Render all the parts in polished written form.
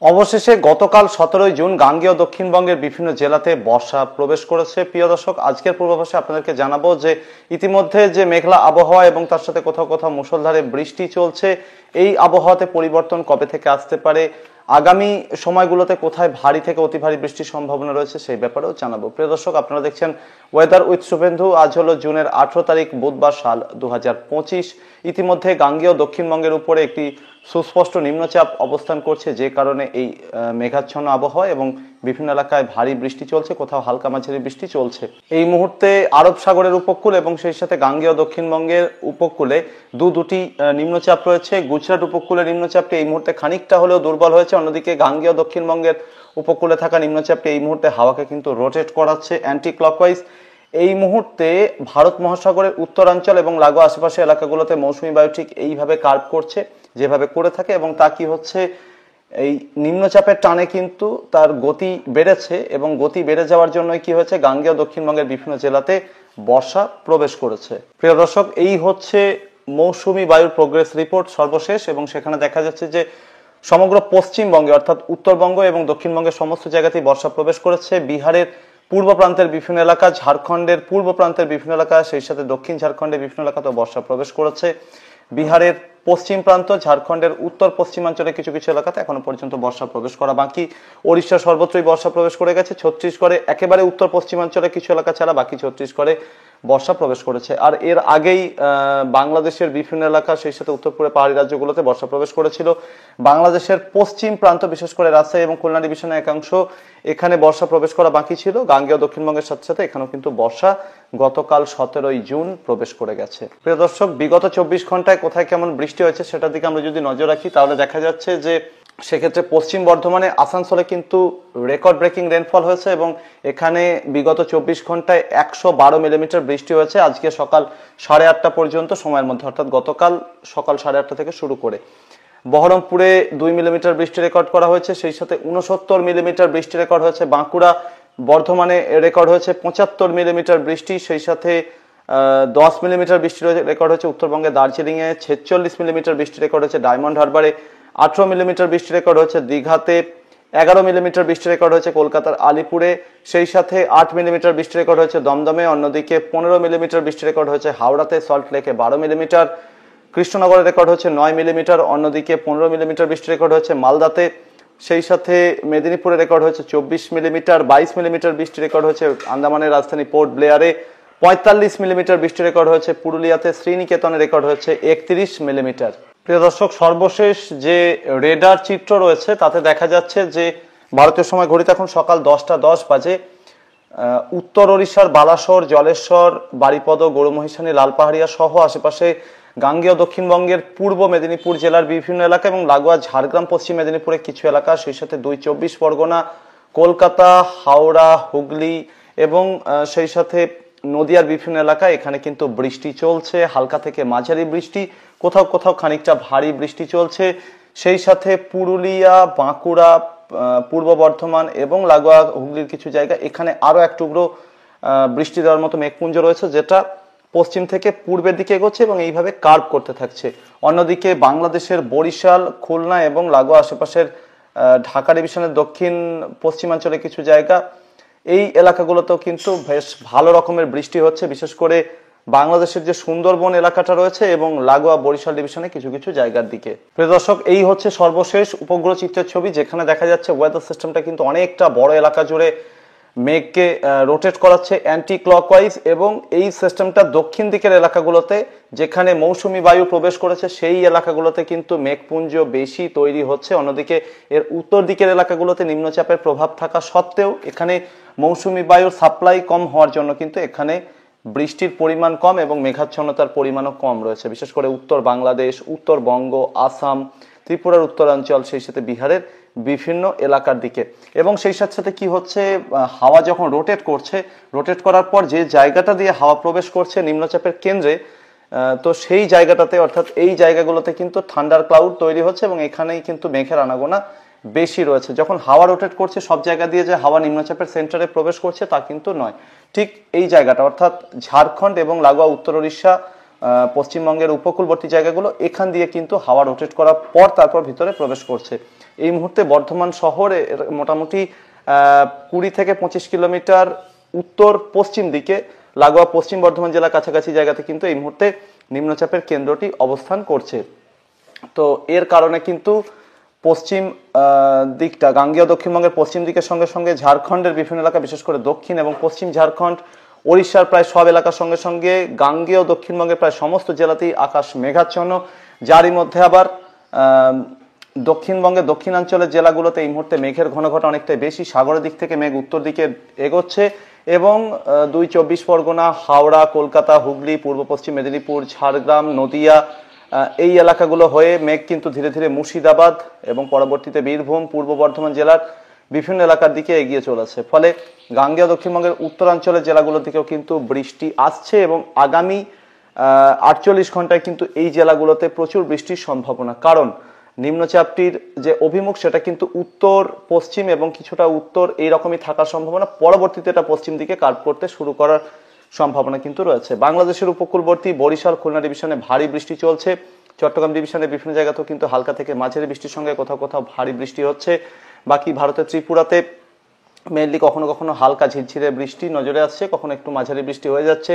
অবশেষে গতকাল 17 জুন গাঙ্গেয় দক্ষিণবঙ্গের বিভিন্ন জেলাতে বর্ষা প্রবেশ করেছে। প্রিয় দর্শক, আজকের পূর্বাভাসে আপনাদেরকে জানাবো যে ইতিমধ্যে যে মেঘলা আবহাওয়া এবং তার সাথে কোথাও কোথাও মুষলধারে বৃষ্টি চলছে, এই আবহাওয়াতে পরিবর্তন কবে থেকে আসতে পারে, আগামী সময়গুলোতে কোথায় ভারী থেকে অতি ভারী বৃষ্টির সম্ভাবনা রয়েছে সেই ব্যাপারেও জানাবো। প্রিয় দর্শক, আপনারা দেখছেন ওয়েদার উইথ শুভেন্দু। আজ হলো জুনের 18 তারিখ, বুধবার, সাল 2025। ইতিমধ্যে গাঙ্গেয় দক্ষিণবঙ্গের উপরে একটি সুস্পষ্ট নিম্নচাপ অবস্থান করছে, যে কারণে এই মেঘাচ্ছন্ন আবহাওয়া এবং বিভিন্ন এলাকায় ভারী বৃষ্টি চলছে, কোথাও হালকা মাঝারি বৃষ্টি চলছে। এই মুহূর্তে আরব সাগরের উপকূল এবং সেই সাথে গাঙ্গেয় দক্ষিণবঙ্গের উপকূলে দুটি নিম্নচাপ রয়েছে। গুজরাট উপকূলের নিম্নচাপটি এই মুহূর্তে খানিকটা হলেও দুর্বল হয়েছে, অন্যদিকে গাঙ্গেয় দক্ষিণবঙ্গের উপকূলে থাকা নিম্নচাপটি এই মুহূর্তে হাওয়াকে কিন্তু রোটেট করাচ্ছে অ্যান্টি ক্লকওয়াইজ। এই মুহূর্তে ভারত মহাসাগরের উত্তরাঞ্চল এবং লাগোয়া আশেপাশে এলাকাগুলোতে মৌসুমী বায়ু ঠিক এইভাবে কার্ভ করছে, যেভাবে করে থাকে, এবং তা কি হচ্ছে, এই নিম্নচাপের টানে কিন্তু তার গতি বেড়েছে এবং গতি বেড়ে যাওয়ার জন্য কি হয়েছে, গাঙ্গেয় দক্ষিণবঙ্গের বিভিন্ন জেলাতে বর্ষা প্রবেশ করেছে। প্রিয় দর্শক, এই হচ্ছে মৌসুমী বায়ুর প্রোগ্রেস রিপোর্ট সর্বশেষ, এবং সেখানে দেখা যাচ্ছে যে সমগ্র পশ্চিমবঙ্গে অর্থাৎ উত্তরবঙ্গ এবং দক্ষিণবঙ্গের সমস্ত জায়গাতেই বর্ষা প্রবেশ করেছে। বিহারের পূর্ব প্রান্তের বিভিন্ন এলাকা, ঝাড়খণ্ডের পূর্ব প্রান্তের বিভিন্ন এলাকা, সেই সাথে দক্ষিণ ঝাড়খণ্ডের বিভিন্ন এলাকাতেও বর্ষা প্রবেশ করেছে। বিহারের পশ্চিম প্রান্ত, ঝাড়খণ্ডের উত্তর পশ্চিমাঞ্চলে কিছু কিছু এলাকাতে এখনো পর্যন্ত বর্ষা প্রবেশ করা বাকি। ওড়িশার সর্বত্রই বর্ষা প্রবেশ করে গেছে। ছত্তিশগড়ে একেবারে উত্তর পশ্চিমাঞ্চলে কিছু এলাকা ছাড়া বাকি ছত্তিশগড়ে বর্ষা প্রবেশ করেছে। আর এর আগেই বাংলাদেশের বিভিন্ন এলাকা, সেই সাথে উত্তরপূর্বে পাহাড়ি রাজ্যগুলোতে বর্ষা প্রবেশ করেছিল। বাংলাদেশের পশ্চিম প্রান্ত, বিশেষ করে রাজশাহী এবং খুলনা ডিভিশনের একাংশ, এখানে বর্ষা প্রবেশ করা বাকি ছিল। গাঙ্গেয় দক্ষিণবঙ্গের সাথে সাথে এখানেও কিন্তু বর্ষা গতকাল 17 জুন প্রবেশ করে গেছে। প্রিয় দর্শক, বিগত 24 ঘন্টায় কোথায় কেমন বৃষ্টি হয়েছে সেটার দিকে আমরা যদি নজর রাখি, তাহলে দেখা যাচ্ছে যে সেক্ষেত্রে পশ্চিম বর্ধমানে আসানসোলে কিন্তু রেকর্ড ব্রেকিং রেনফল হয়েছে এবং এখানে বিগত 24 ঘন্টায় 112 মিলিমিটার বৃষ্টি হয়েছে আজকে সকাল 8:30 পর্যন্ত সময়ের মধ্যে, অর্থাৎ গতকাল সকাল 8:30 থেকে শুরু করে। বহরমপুরে 2 মিলিমিটার বৃষ্টি রেকর্ড করা হয়েছে, সেই সাথে 69 মিলিমিটার বৃষ্টি রেকর্ড হয়েছে বাঁকুড়া। বর্ধমানে রেকর্ড হয়েছে 75 মিলিমিটার বৃষ্টি, সেই সাথে 10 মিলিমিটার বৃষ্টি রেকর্ড হয়েছে উত্তরবঙ্গে দার্জিলিংয়ে। 46 মিলিমিটার বৃষ্টি রেকর্ড হয়েছে ডায়মন্ড হারবারে। 18 মিলিমিটার বৃষ্টি রেকর্ড হয়েছে দীঘাতে। 11 মিলিমিটার বৃষ্টি রেকর্ড হয়েছে কলকাতার আলিপুরে। সেই সাথে 8 মিলিমিটার বৃষ্টি রেকর্ড হয়েছে দমদমে। অন্যদিকে 15 মিলিমিটার বৃষ্টি রেকর্ড হয়েছে হাওড়াতে। সল্ট লেকে 12 মিলিমিটার। কৃষ্ণনগরে রেকর্ড হচ্ছে 9 মিলিমিটার। অন্যদিকে 15 মিলিমিটার বৃষ্টি রেকর্ড হয়েছে মালদাতে। সেই সাথে মেদিনীপুরে রেকর্ড হয়েছে 24 মিলিমিটার। 22 মিলিমিটার বৃষ্টি রেকর্ড হয়েছে আন্দামানের রাজধানী পোর্ট ব্লেয়ারে। 45 মিলিমিটার বৃষ্টি রেকর্ড হয়েছে পুরুলিয়াতে। শ্রীনিকেতনে রেকর্ড হয়েছে 31 মিলিমিটার। প্রিয় দর্শক, সর্বশেষ যে রেডার চিত্র রয়েছে তাতে দেখা যাচ্ছে যে ভারতীয় সময় ঘড়িতে এখন সকাল 10:10 বাজে। উত্তর ওড়িশার বালাসোর, জলেশ্বর, বারিপদ, গৌরমহিষানী, লালপাহাড়িয়া সহ আশেপাশে গাঙ্গেয় দক্ষিণবঙ্গের পূর্ব মেদিনীপুর জেলার বিভিন্ন এলাকা এবং লাগোয়া ঝাড়গ্রাম, পশ্চিম মেদিনীপুরের কিছু এলাকা, সেই সাথে 24 পরগনা, কলকাতা, হাওড়া, হুগলি এবং সেই সাথে নদিয়ার বিভিন্ন এলাকায় এখানে কিন্তু বৃষ্টি চলছে, হালকা থেকে মাঝারি বৃষ্টি, কোথাও কোথাও খানিকটা ভারী বৃষ্টি চলছে। সেই সাথে পুরুলিয়া, বাঁকুড়া, পূর্ব বর্ধমান এবং লাগোয়া হুগলির কিছু জায়গা, এখানে আরো এক টুকরো বৃষ্টি দেওয়ার মতো মেঘপুঞ্জ রয়েছে, যেটা পশ্চিম থেকে পূর্বের দিকে এগোচ্ছে এবং এইভাবে কার্ভ করতে থাকছে। অন্যদিকে বাংলাদেশের বরিশাল, খুলনা এবং লাগোয়া আশেপাশের ঢাকা ডিভিশনের দক্ষিণ পশ্চিমাঞ্চলে কিছু জায়গা, এই এলাকাগুলোতেও কিন্তু বেশ ভালো রকমের বৃষ্টি হচ্ছে, বিশেষ করে বাংলাদেশের যে সুন্দরবন এলাকাটা রয়েছে এবং লাগোয়া বরিশাল ডিভিশনে কিছু কিছু জায়গার দিকে। প্রিয় দর্শক, এই হচ্ছে সর্বশেষ উপগ্রহ চিত্রের ছবি, যেখানে দেখা যাচ্ছে ওয়েদার সিস্টেমটা কিন্তু অনেকটা বড় এলাকা জুড়ে মেঘকে রোটেট করাচ্ছে অ্যান্টি ক্লকওয়াইজ, এবং এই সিস্টেমটা দক্ষিণ দিকের এলাকাগুলোতে যেখানে মৌসুমী বায়ু প্রবেশ করেছে সেই এলাকাগুলোতে কিন্তু মেঘপুঞ্জ বেশি তৈরি হচ্ছে। অন্যদিকে এর উত্তর দিকের এলাকাগুলোতে নিম্নচাপের প্রভাব থাকা সত্ত্বেও এখানে মৌসুমী বায়ুর সাপ্লাই কম হওয়ার জন্য কিন্তু এখানে বৃষ্টির পরিমাণ কম এবং মেঘাচ্ছন্নতার পরিমাণও কম রয়েছে, বিশেষ করে উত্তর বাংলাদেশ, উত্তরবঙ্গ, আসাম, ত্রিপুরার উত্তরাঞ্চল, সেই সাথে বিহারের বিভিন্ন এলাকার দিকে। এবং সেই সাথে সাথে কি হচ্ছে, হাওয়া যখন রোটেট করছে, রোটেট করার পর যে জায়গাটা দিয়ে হাওয়া প্রবেশ করছে নিম্নচাপের কেন্দ্রে, তো সেই জায়গাটাতে অর্থাৎ এই জায়গাগুলোতে কিন্তু থান্ডার ক্লাউড তৈরি হচ্ছে এবং এখানেই কিন্তু মেঘের আনাগোনা বেশি রয়েছে। যখন হাওয়া রোটেট করছে সব জায়গা দিয়ে যে হাওয়া নিম্নচাপের সেন্টারে প্রবেশ করছে তা কিন্তু নয়, ঠিক এই জায়গাটা অর্থাৎ ঝাড়খণ্ড এবং লাগোয়া উত্তর ওড়িশা, পশ্চিমবঙ্গের উপকূলবর্তী জায়গাগুলো, এখান দিয়ে কিন্তু হাওয়া রোটেট করার পর তারপর ভিতরে প্রবেশ করছে। এই মুহূর্তে বর্ধমান শহরে মোটামুটি 20 থেকে 25 কিলোমিটার উত্তর পশ্চিম দিকে লাগোয়া পশ্চিম বর্ধমান জেলার কাছাকাছি জায়গাতে কিন্তু এই মুহূর্তে নিম্নচাপের কেন্দ্রটি অবস্থান করছে। তো এর কারণে কিন্তু পশ্চিম দিকটা গাঙ্গেয় দক্ষিণবঙ্গের পশ্চিম দিকের সঙ্গে সঙ্গে ঝাড়খণ্ডের বিভিন্ন এলাকা, বিশেষ করে দক্ষিণ এবং পশ্চিম ঝাড়খণ্ড, ওড়িশার প্রায় সব এলাকার সঙ্গে সঙ্গে গাঙ্গেয় দক্ষিণবঙ্গের প্রায় সমস্ত জেলাতেই আকাশ মেঘাচ্ছন্ন। যারই মধ্যে আবার দক্ষিণবঙ্গের দক্ষিণাঞ্চলের জেলাগুলোতে এই মুহূর্তে মেঘের ঘনঘটা অনেকটাই বেশি। সাগরের দিক থেকে মেঘ উত্তর দিকে এগোচ্ছে এবং 24 পরগনা, হাওড়া, কলকাতা, হুগলি, পূর্ব পশ্চিম মেদিনীপুর, ঝাড়গ্রাম, নদিয়া এই এলাকাগুলো হয়ে মেঘ কিন্তু ধীরে ধীরে মুর্শিদাবাদ এবং পরবর্তীতে বীরভূম, পূর্ব বর্ধমান জেলার বিভিন্ন এলাকার দিকে এগিয়ে চলেছে। ফলে গাঙ্গেয় দক্ষিণবঙ্গের উত্তরাঞ্চলের জেলাগুলোর দিকেও কিন্তু বৃষ্টি আসছে এবং আগামী 48 ঘন্টায় কিন্তু এই জেলাগুলোতে প্রচুর বৃষ্টির সম্ভাবনা। কারণ নিম্নচাপটির যে অভিমুখ সেটা কিন্তু উত্তর পশ্চিম এবং কিছুটা উত্তর এইরকমই থাকার সম্ভাবনা। পরবর্তীতে এটা পশ্চিম দিকে কার্ভ করতে শুরু করার সম্ভাবনা কিন্তু রয়েছে। বাংলাদেশের উপকূলবর্তী বরিশাল, খুলনা ডিভিশনে ভারী বৃষ্টি চলছে। চট্টগ্রাম ডিভিশনের বিভিন্ন জায়গাতেও কিন্তু হালকা থেকে মাঝারি বৃষ্টির সঙ্গে কোথাও কোথাও ভারী বৃষ্টি হচ্ছে। বাকি ভারতের ত্রিপুরাতে মেনলি কখনো কখনো হালকা ঝিরঝিরে বৃষ্টি নজরে আসছে, কখনো একটু মাঝারি বৃষ্টি হয়ে যাচ্ছে।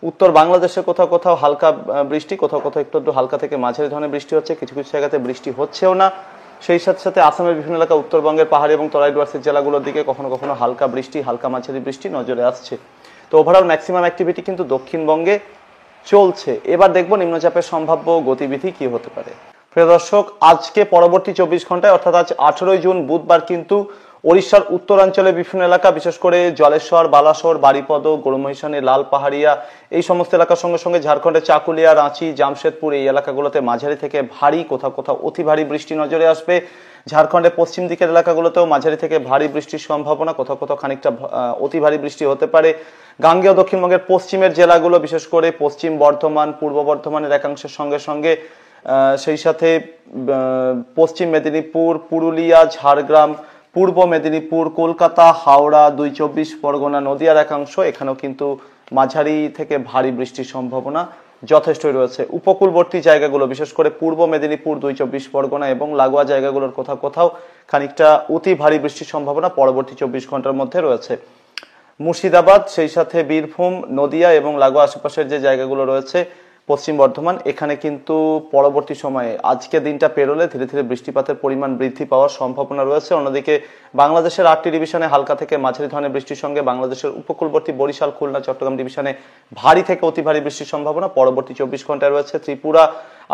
উত্তর বাংলাদেশে কোথাও কোথাও হালকা বৃষ্টি, কোথাও কোথাও একটু হালকা থেকে মাঝারি ধরনের বৃষ্টি হচ্ছে, কিছু কিছু জায়গাতে বৃষ্টি হচ্ছেও না। সেই সাথে সাথে আসামের বিভিন্ন এলাকা, উত্তরবঙ্গের পাহাড়ি এবং তরাই ডুয়ার্সের জেলাগুলোর দিকে কখনো কখনো হালকা বৃষ্টি, হালকা মাঝারি বৃষ্টি নজরে আসছে। তো ওভারঅল ম্যাক্সিমাম অ্যাক্টিভিটি কিন্তু দক্ষিণবঙ্গে চলছে। এবার দেখবো নিম্নচাপের সম্ভাব্য গতিবিধি কি হতে পারে। প্রিয় দর্শক, আজকে পরবর্তী 24 ঘন্টায় অর্থাৎ আজ 18 জুন বুধবার কিন্তু ওড়িশার উত্তরাঞ্চলের বিভিন্ন এলাকা, বিশেষ করে জলেশ্বর, বালাসোর, বারিপদ, গরুমহিষানী, লাল পাহাড়িয়া এই সমস্ত এলাকার সঙ্গে সঙ্গে ঝাড়খণ্ডের চাকুলিয়া, রাঁচি, জামশেদপুর এই এলাকাগুলোতে মাঝারি থেকে ভারী, কোথাও কোথাও অতি ভারী বৃষ্টি নজরে আসবে। ঝাড়খণ্ডের পশ্চিম দিকের এলাকাগুলোতেও মাঝারি থেকে ভারী বৃষ্টির সম্ভাবনা, কোথাও কোথাও খানিকটা অতি ভারী বৃষ্টি হতে পারে। গাঙ্গেয় দক্ষিণবঙ্গের পশ্চিমের জেলাগুলো, বিশেষ করে পশ্চিম বর্ধমান, পূর্ব বর্ধমানের একাংশের সঙ্গে সঙ্গে সেই সাথে পশ্চিম মেদিনীপুর, পুরুলিয়া, ঝাড়গ্রাম, পূর্ব মেদিনীপুর, কলকাতা, হাওড়া, 24 পরগনা, নদিয়ার একাংশ, এখানেও কিন্তু মাঝারি থেকে ভারী বৃষ্টির সম্ভাবনা যথেষ্টই রয়েছে। উপকূলবর্তী জায়গাগুলো, বিশেষ করে পূর্ব মেদিনীপুর, 24 পরগনা এবং লাগোয়া জায়গাগুলোর কোথাও কোথাও খানিকটা অতি ভারী বৃষ্টির সম্ভাবনা পরবর্তী 24 ঘন্টার মধ্যে রয়েছে। মুর্শিদাবাদ, সেই সাথে বীরভূম, নদিয়া এবং লাগোয়া আশেপাশের যে জায়গাগুলো রয়েছে পশ্চিম বর্ধমান, এখানে কিন্তু পরবর্তী সময়ে আজকে দিনটা পেরোলে ধীরে ধীরে বৃষ্টিপাতের পরিমাণ বৃদ্ধি পাওয়ার সম্ভাবনা রয়েছে। অন্যদিকে বাংলাদেশের 8টি ডিভিশনে হালকা থেকে মাঝারি ধরনের বৃষ্টির সঙ্গে বাংলাদেশের উপকূলবর্তী বরিশাল, খুলনা, চট্টগ্রাম ডিভিশনে ভারী থেকে অতি ভারী বৃষ্টির সম্ভাবনা পরবর্তী 24 ঘন্টায় রয়েছে। ত্রিপুরা,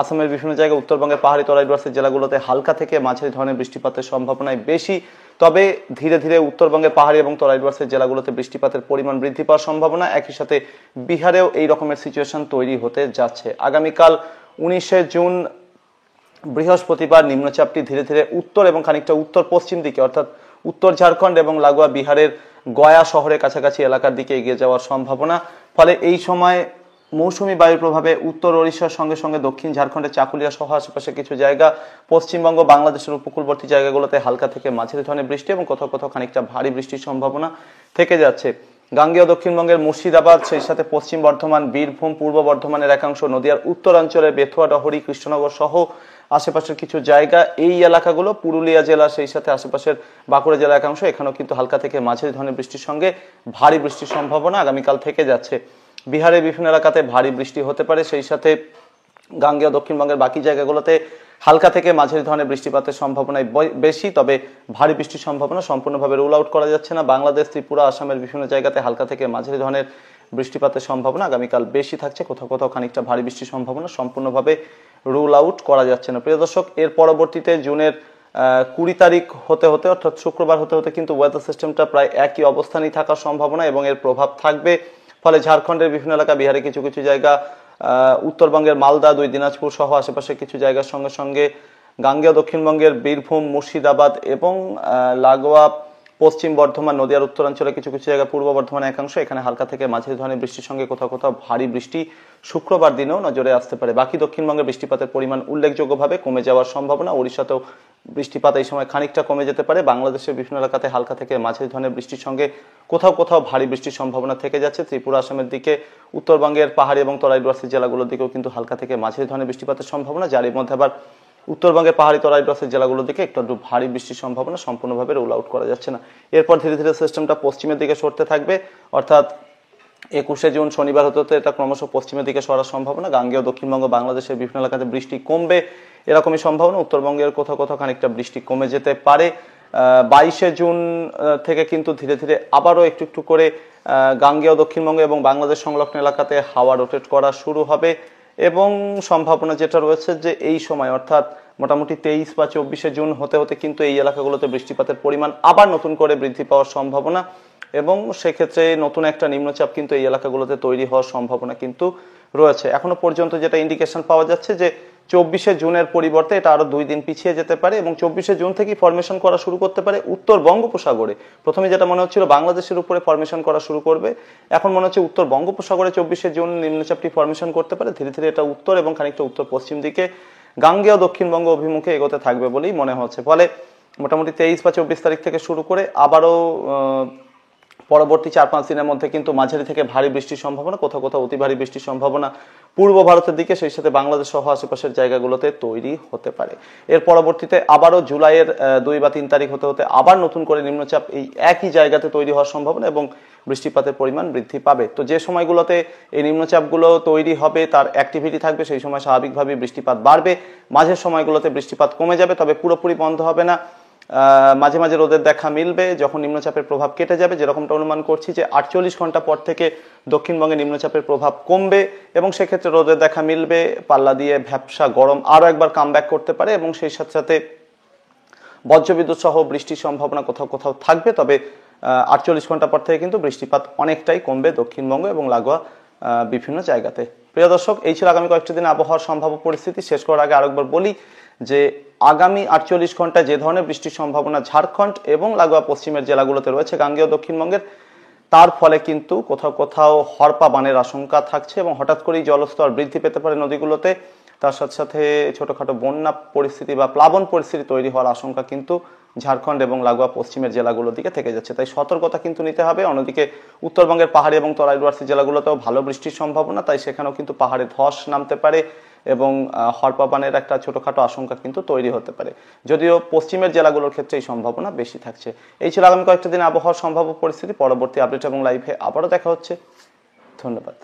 আসামের বিভিন্ন জায়গায়, উত্তরবঙ্গের পাহাড়ি তরাই ডুয়ার্সের জেলাগুলোতে হালকা থেকে মাঝারি ধরনের বৃষ্টিপাতের সম্ভাবনায় বেশি। তবে ধীরে ধীরে উত্তরবঙ্গের পাহাড়ি এবং তরাই ডুয়ার্সের জেলাগুলোতে বৃষ্টিপাতের পরিমাণ বৃদ্ধি পাওয়ার সম্ভাবনা। একই সাথে বিহারেও এই রকমের সিচুয়েশন তৈরি হতে যাচ্ছে। আগামীকাল 19 জুন বৃহস্পতিবার নিম্নচাপটি ধীরে ধীরে উত্তর এবং খানিকটা উত্তর পশ্চিম দিকে অর্থাৎ উত্তর ঝাড়খণ্ড এবং লাগোয়া বিহারের গয়া শহরের কাছাকাছি এলাকার দিকে এগিয়ে যাওয়ার সম্ভাবনা। ফলে এই সময় মৌসুমী বায়ুর প্রভাবে উত্তর ওড়িশার সঙ্গে সঙ্গে দক্ষিণ ঝাড়খণ্ডের চাকুলিয়া সহ আশেপাশে কিছু জায়গা, পশ্চিমবঙ্গ, বাংলাদেশের উপকূলবর্তী জায়গাগুলোতে হালকা থেকে মাঝারি ধরনের বৃষ্টি এবং কোথাও কোথাও খানিকটা ভারী বৃষ্টির সম্ভাবনা থেকে যাচ্ছে। গাঙ্গেয় দক্ষিণবঙ্গের মুর্শিদাবাদ, সেই সাথে পশ্চিম বর্ধমান, বীরভূম, পূর্ব বর্ধমানের একাংশ, নদিয়ার উত্তরাঞ্চলের বেথুয়া, ডহরি, কৃষ্ণনগর সহ আশেপাশের কিছু জায়গা, এই এলাকাগুলো, পুরুলিয়া জেলা, সেই সাথে আশেপাশের বাঁকুড়া জেলার একাংশ, এখানেও কিন্তু হালকা থেকে মাঝারি ধরনের বৃষ্টির সঙ্গে ভারী বৃষ্টির সম্ভাবনা আগামীকাল থেকে যাচ্ছে। বিহারের বিভিন্ন এলাকাতে ভারী বৃষ্টি হতে পারে। সেই সাথে গাঙ্গেয় দক্ষিণবঙ্গের বাকি জায়গাগুলোতে হালকা থেকে মাঝারি ধরনের বৃষ্টিপাতের সম্ভাবনা বেশি, তবে ভারী বৃষ্টির সম্ভাবনা সম্পূর্ণভাবে রুল আউট করা যাচ্ছে না। বাংলাদেশ, ত্রিপুরা, আসামের বিভিন্ন জায়গাতে হালকা থেকে মাঝারি ধরনের বৃষ্টিপাতের সম্ভাবনা আগামীকাল বেশি থাকছে। কোথাও কোথাও খানিকটা ভারী বৃষ্টির সম্ভাবনা সম্পূর্ণভাবে রুল আউট করা যাচ্ছে না। প্রিয় দর্শক, এর পরবর্তীতে জুনের 20 তারিখ হতে হতে অর্থাৎ শুক্রবার হতে হতে কিন্তু ওয়েদার সিস্টেমটা প্রায় একই অবস্থানেই থাকার সম্ভাবনা এবং এর প্রভাব থাকবে। ফলে ঝাড়খণ্ডের বিভিন্ন এলাকা, বিহারে কিছু কিছু জায়গা, উত্তরবঙ্গের মালদা, 2 দিনাজপুর সহ আশেপাশে কিছু জায়গার সঙ্গে সঙ্গে গাঙ্গেয় দক্ষিণবঙ্গের বীরভূম, মুর্শিদাবাদ এবং লাগোয়া পশ্চিম বর্ধমান, নদিয়ার উত্তরাঞ্চলে কিছু কিছু জায়গা, পূর্ব বর্ধমানের একাংশ, এখানে হালকা থেকে মাঝারি ধরনের বৃষ্টির সঙ্গে কোথাও কোথাও ভারী বৃষ্টি শুক্রবার দিনেও নজরে আসতে পারে। বাকি দক্ষিণবঙ্গের বৃষ্টিপাতের পরিমাণ উল্লেখযোগ্যভাবে কমে যাওয়ার সম্ভাবনা। ওড়িশাতেও বৃষ্টিপাত এই সময় খানিকটা কমে যেতে পারে। বাংলাদেশের বিভিন্ন এলাকাতে হালকা থেকে মাঝারি ধরনের বৃষ্টির সঙ্গে কোথাও কোথাও ভারী বৃষ্টির সম্ভাবনা থেকে যাচ্ছে। ত্রিপুরা, আসামের দিকে, উত্তরবঙ্গের পাহাড়ি এবং তরাই ডুয়ার্সের জেলাগুলোর দিকেও কিন্তু হালকা থেকে মাঝারি ধরনের বৃষ্টিপাতের সম্ভাবনা, যার মধ্যে আবার উত্তরবঙ্গের পাহাড়ি তরাইডাসের জেলাগুলোর দিকে একটু একটু ভারী বৃষ্টির সম্ভাবনা, সম্পূর্ণভাবে রুল আউট করা যাচ্ছে না। এরপর ধীরে ধীরে সিস্টেমটা পশ্চিমের দিকে সরতে থাকবে, অর্থাৎ 21শে জুন শনিবার হতে হতে এটা ক্রমশ পশ্চিমের দিকে সরার সম্ভাবনা। গাঙ্গেয় দক্ষিণবঙ্গ বাংলাদেশের বিভিন্ন এলাকাতে বৃষ্টি কমবে এরকমই সম্ভাবনা। উত্তরবঙ্গের কোথাও কোথাও খানিকটা বৃষ্টি কমে যেতে পারে। 22শে জুন থেকে কিন্তু ধীরে ধীরে আবারও একটু একটু করে গাঙ্গেয় দক্ষিণবঙ্গ এবং বাংলাদেশ সংলগ্ন এলাকাতে হাওয়া রোটেট করা শুরু হবে, এবং সম্ভাবনা যেটা রয়েছে যে এই সময় অর্থাৎ মোটামুটি 23 বা 24শে জুন হতে হতে কিন্তু এই এলাকাগুলোতে বৃষ্টিপাতের পরিমাণ আবার নতুন করে বৃদ্ধি পাওয়ার সম্ভাবনা, এবং সেক্ষেত্রে নতুন একটা নিম্নচাপ কিন্তু এই এলাকাগুলোতে তৈরি হওয়ার সম্ভাবনা কিন্তু রয়েছে। এখনো পর্যন্ত যেটা ইন্ডিকেশন পাওয়া যাচ্ছে যে 24শে জুনের পরিবর্তে এটা আরো 2 দিন পিছিয়ে যেতে পারে, এবং 24শে জুন থেকে ফরমেশন করা শুরু করতে পারে উত্তর বঙ্গোপসাগরে। প্রথমে যেটা মনে হচ্ছিল বাংলাদেশের উপরে ফরমেশন করা শুরু করবে, এখন মনে হচ্ছে উত্তর বঙ্গোপসাগরে 24শে জুন নিম্নচাপটি ফরমেশন করতে পারে। ধীরে ধীরে এটা উত্তর এবং খানিকটা উত্তর পশ্চিম দিকে গাঙ্গেয় দক্ষিণবঙ্গ অভিমুখে এগোতে থাকবে বলেই মনে হচ্ছে। ফলে মোটামুটি 23 বা 24 তারিখ থেকে শুরু করে আবারও পরবর্তী 4-5 দিনের মধ্যে কিন্তু মাঝারি থেকে ভারী বৃষ্টির সম্ভাবনা, কোথাও কোথাও অতি ভারী বৃষ্টির সম্ভাবনা পূর্ব ভারতের দিকে, সেই সাথে বাংলাদেশ সহ আশেপাশের জায়গাগুলোতে তৈরি হতে পারে। এর পরবর্তীতে আবারও জুলাইয়ের 2 বা 3 তারিখ হতে হতে আবার নতুন করে নিম্নচাপ এই একই জায়গাতে তৈরি হওয়ার সম্ভাবনা এবং বৃষ্টিপাতের পরিমাণ বৃদ্ধি পাবে। তো যে সময়গুলোতে এই নিম্নচাপগুলো তৈরি হবে তার অ্যাক্টিভিটি থাকবে, সেই সময় স্বাভাবিকভাবে বৃষ্টিপাত বাড়বে। মাঝের সময়গুলোতে বৃষ্টিপাত কমে যাবে, তবে পুরোপুরি বন্ধ হবে না। মাঝে মাঝে রোদের দেখা মিলবে যখন নিম্নচাপের প্রভাব কেটে যাবে, যেরকমটা অনুমান করছি যে 48 ঘন্টা পর থেকে দক্ষিণবঙ্গে নিম্নচাপের প্রভাব কমবে, এবং সেক্ষেত্রে রোদের দেখা মিলবে, পাল্লা দিয়ে ভ্যাপসা গরম আরো একবার কামব্যাক করতে পারে, এবং সেই সাথে সাথে বজ্রবিদ্যুৎ সহ বৃষ্টির সম্ভাবনা কোথাও কোথাও থাকবে। তবে 48 ঘন্টা পর থেকে কিন্তু বৃষ্টিপাত অনেকটাই কমবে দক্ষিণবঙ্গ এবং লাগোয়া বিভিন্ন জায়গাতে। প্রিয় দর্শক, এই ছিল আগামী কয়েকটি দিন আবহাওয়ার সম্ভাব্য পরিস্থিতি। শেষ করার আগে আরেকবার বলি যে আগামী 48 ঘন্টায় যে ধরনের বৃষ্টির সম্ভাবনা ঝাড়খণ্ড এবং লাগোয়া পশ্চিমের জেলাগুলোতে রয়েছে গাঙ্গেয় দক্ষিণবঙ্গের, তার ফলে কিন্তু কোথাও কোথাও হরপা বানের আশঙ্কা থাকছে, এবং হঠাৎ করেই জলস্তর বৃদ্ধি পেতে পারে নদীগুলোতে। তার সাথে সাথে ছোটখাটো বন্যা পরিস্থিতি বা প্লাবন পরিস্থিতি তৈরি হওয়ার আশঙ্কা কিন্তু ঝাড়খণ্ড এবং লাগোয়া পশ্চিমের জেলাগুলোর দিকে থেকে যাচ্ছে, তাই সতর্কতা কিন্তু নিতে হবে। অন্যদিকে উত্তরবঙ্গের পাহাড়ি এবং তরাইডুয়ার্সি জেলাগুলোতেও ভালো বৃষ্টির সম্ভাবনা, তাই সেখানেও কিন্তু পাহাড়ে ধস নামতে পারে এবং হরপাবানের একটা ছোটখাটো আশঙ্কা কিন্তু তৈরি হতে পারে, যদিও পশ্চিমের জেলাগুলোর ক্ষেত্রে এই সম্ভাবনা বেশি থাকছে। এই ছিল আগামী কয়েকটা দিন আবহাওয়ার সম্ভাব্য পরিস্থিতি। পরবর্তী আপডেট এবং লাইভে আবারও দেখা হচ্ছে। ধন্যবাদ।